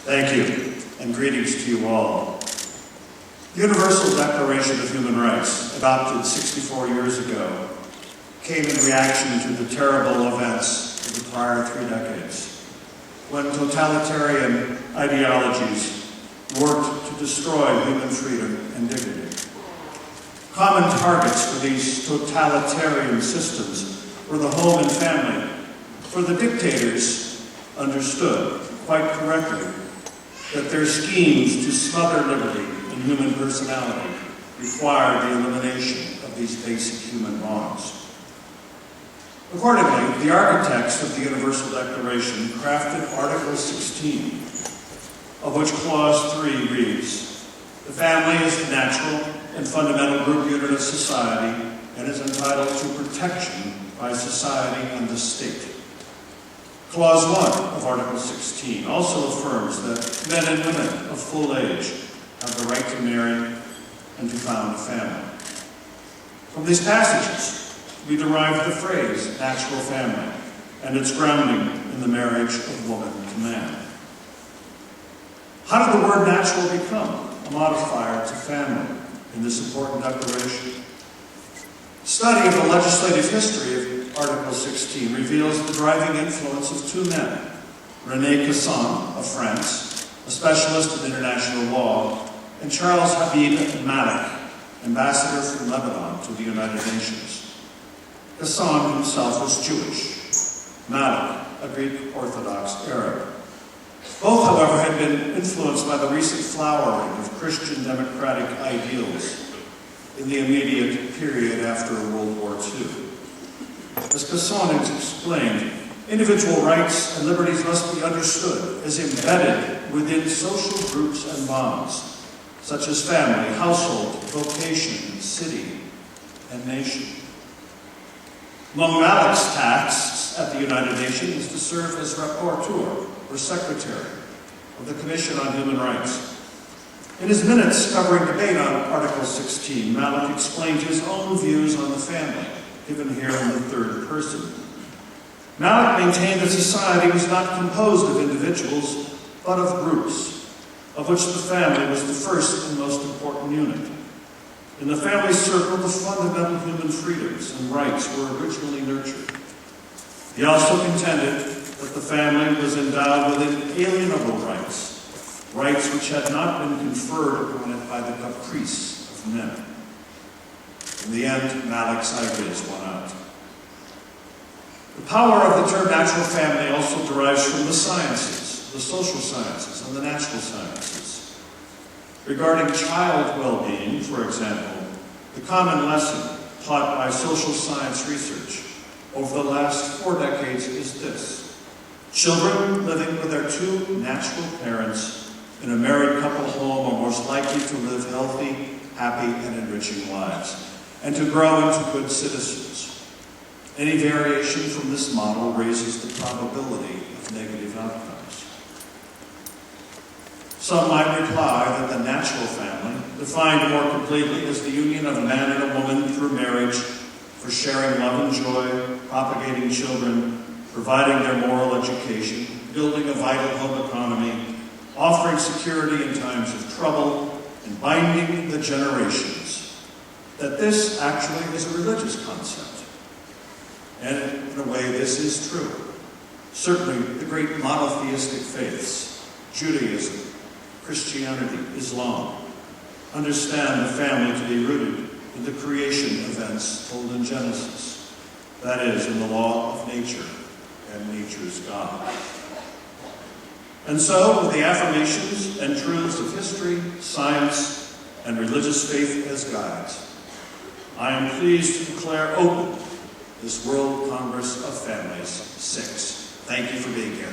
Thank you, and greetings to you all. The Universal Declaration of Human Rights, adopted 64 years ago, came in reaction to the terrible events of the prior 3 decades, when totalitarian ideologies worked to destroy human freedom and dignity. Common targets for these totalitarian systems were the home and family, for the dictators understood, quite correctly, that their schemes to smother liberty and human personality required the elimination of these basic human bonds. Accordingly, the architects of the Universal Declaration crafted Article 16, of which Clause 3 reads, "The family is the natural and fundamental group unit of society and is entitled to protection by society and the state." Clause 1 of Article 16 also affirms that men and women of full age have the right to marry and to found a family. From these passages, we derive the phrase natural family and its grounding in the marriage of woman to man. How did the word natural become a modifier to family in this important declaration? Study of the legislative history of Article 16 reveals the driving influence of 2 men, René Casson of France, a specialist in international law, and Charles Habib Malik, ambassador from Lebanon to the United Nations. Casson himself was Jewish, Malik a Greek Orthodox Arab. Both, however, had been influenced by the recent flowering of Christian democratic ideals in the immediate period after World War II. As Carlson has explained, individual rights and liberties must be understood as embedded within social groups and bonds, such as family, household, vocation, city, and nation. Among Malik's tasks at the United Nations is to serve as rapporteur, or secretary, of the Commission on Human Rights. In his minutes covering debate on Article 16, Malik explained his own views on the family, given here in the third person. Malik maintained that society was not composed of individuals, but of groups, of which the family was the first and most important unit. In the family circle, the fundamental human freedoms and rights were originally nurtured. He also contended that the family was endowed with inalienable rights, rights which had not been conferred upon it by the caprice of men. In the end, Malik's ideas won out. The power of the term natural family also derives from the sciences, the social sciences and the natural sciences. Regarding child well-being, for example, the common lesson taught by social science research over the last 4 decades is this: children living with their 2 natural parents in a married couple home are most likely to live healthy, happy, and enriching lives, and to grow into good citizens. Any variation from this model raises the probability of negative outcomes. Some might reply that the natural family, defined more completely as the union of a man and a woman through marriage, for sharing love and joy, propagating children, providing their moral education, building a vital home economy, offering security in times of trouble, and binding the generations, that this actually is a religious concept. And in a way, this is true. Certainly, the great monotheistic faiths, Judaism, Christianity, Islam, understand the family to be rooted in the creation events told in Genesis, that is, in the law of nature and nature's God. And so, with the affirmations and truths of history, science, and religious faith as guides, I am pleased to declare open this World Congress of Families 6. Thank you for being here.